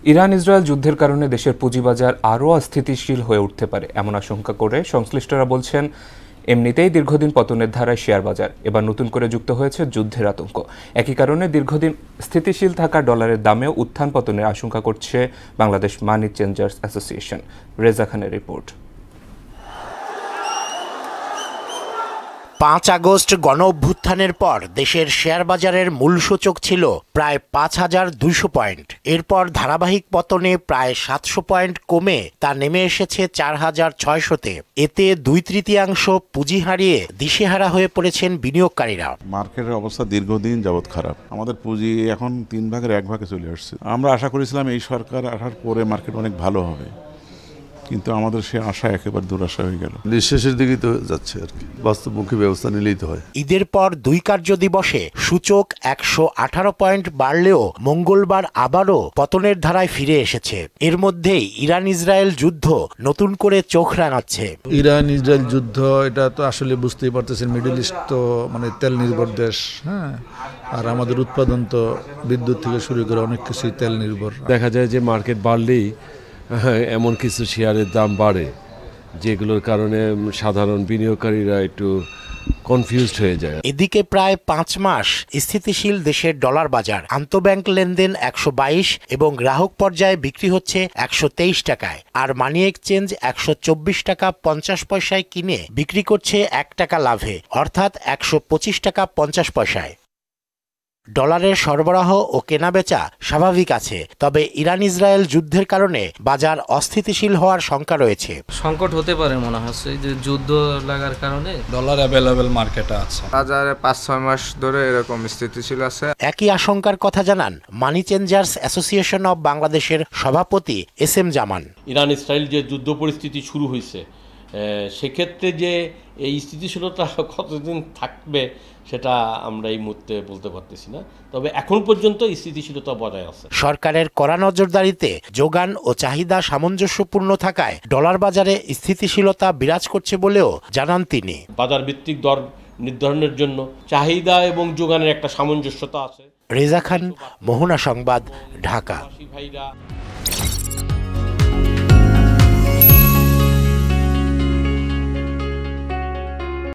Iran Israel যুদ্ধের কারণে দেশের পুঁজিবাজার আরও অস্থিতিশীল হয়ে উঠতে পারে এমন আশঙ্কা করে সংশ্লিষ্টরা বলছেন, এমনিতেই দীর্ঘদিন পতনের ধারায় শেয়ার বাজার, এবার নতুন করে যুক্ত হয়েছে যুদ্ধের আতঙ্ক। একই কারণে দীর্ঘদিন স্থিতিশীল থাকা ডলারের দামেও উত্থান পতনের আশঙ্কা করছে বাংলাদেশ মানি চেঞ্জার্স অ্যাসোসিয়েশন। রেজা খানের রিপোর্ট। ৫ আগস্ট গণ অভ্যুত্থানের পর দেশের শেয়ার বাজারের মূল সূচক ছিল প্রায় ৫,২০০ পয়েন্ট। এরপর ধারাবাহিক পতনে প্রায় ৭০০ পয়েন্ট কমে তা নেমে এসেছে ৪,৬০০-তে। এতে ২/৩ পুঁজি হারিয়ে দিশেহারা হয়ে পড়েছেন বিনিয়োগকারীরা। মার্কেটের অবস্থা দীর্ঘদিন যাবৎ খারাপ। আমাদের পুঁজি এখন ৩ ভাগের ১ ভাগে চলে আসছে। আমরা আশা করেছিলাম এই সরকার আসার পরে মার্কেট অনেক ভালো হবে, কিন্তু আমাদের সে আশা একেবারে দুরাশা হয়ে গেল। শেষের দিকেই তো যাচ্ছে আর কি, বাস্তবমুখী ব্যবস্থা নিলেই তো হয়। ঈদের পর ২ কার্য দিবসে সূচক ১১৮ পয়েন্ট বাড়লেও মঙ্গলবার আবারও পতনের ধারায় ফিরে এসেছে। এর মধ্যেই ইরান ইসরায়েল যুদ্ধ নতুন করে চোখ রাঙাচ্ছে। ইরান ইসরায়েল যুদ্ধ, এটা তো আসলে বুঝতেই পারতেছেন, মিডল ইস্ট তো মানে তেল নির্ভর দেশ, হ্যাঁ, আর আমাদের উৎপাদন তো বিদ্যুৎ থেকে শুরু করে অনেক কিছুই তেল নির্ভর। দেখা যায় যে মার্কেট বাড়লেই এমন কিছু শেয়ারের দাম বাড়ে যেগুলোর কারণে সাধারণ বিনিয়োগকারীরা একটু কনফিউজড হয়ে যায়। এদিকে প্রায় ৫ মাস স্থিতিশীল দেশের ডলার বাজার। আন্তঃব্যাংক লেনদেন ১২২ এবং গ্রাহক পর্যায়ে বিক্রি হচ্ছে ১২৩ টাকায়, আর মানি এক্সচেঞ্জ ১২৪ টাকা ৫০ পয়সায় কিনে বিক্রি করছে ১ টাকা লাভে, অর্থাৎ ১২৫ টাকা ৫০ পয়সায়। ডলারের সরবরাহ ও কেনাবেচা স্বাভাবিক আছে, তবে ইরান ইসরায়েল যুদ্ধের কারণে বাজার অস্থিতিশীল হওয়ার শঙ্কা রয়েছে। সংকট হতে পারে মনে হচ্ছে, যে যুদ্ধ লাগার কারণে ডলার অ্যাভেলেবেল মার্কেটে আছে, বাজারে ৫-৬ মাস ধরে এরকম স্থিতিশীল আছে। একই আশঙ্কার কথা জানান মানি চেঞ্জার্স অ্যাসোসিয়েশন অব বাংলাদেশের সভাপতি SM জামান। ইরান ইসরায়েল যে যুদ্ধ পরিস্থিতি শুরু হয়েছে, সেক্ষেত্রে যে এই স্থিতিশীলতা কতদিন থাকবে সেটা আমরা এই মুহূর্তে বলতে পারতেছি না, তবে এখন পর্যন্ত স্থিতিশীলতা বজায় আছে। সরকারের কড়া নজরদারিতে যোগান ও চাহিদা সামঞ্জস্যপূর্ণ থাকায় ডলার বাজারে স্থিতিশীলতা বিরাজ করছে বলেও জানান তিনি। বাজার ভিত্তিক দর নির্ধারণের জন্য চাহিদা এবং যোগানের একটা সামঞ্জস্যতা আছে। রেজা খান, মোহনা সংবাদ, ঢাকা।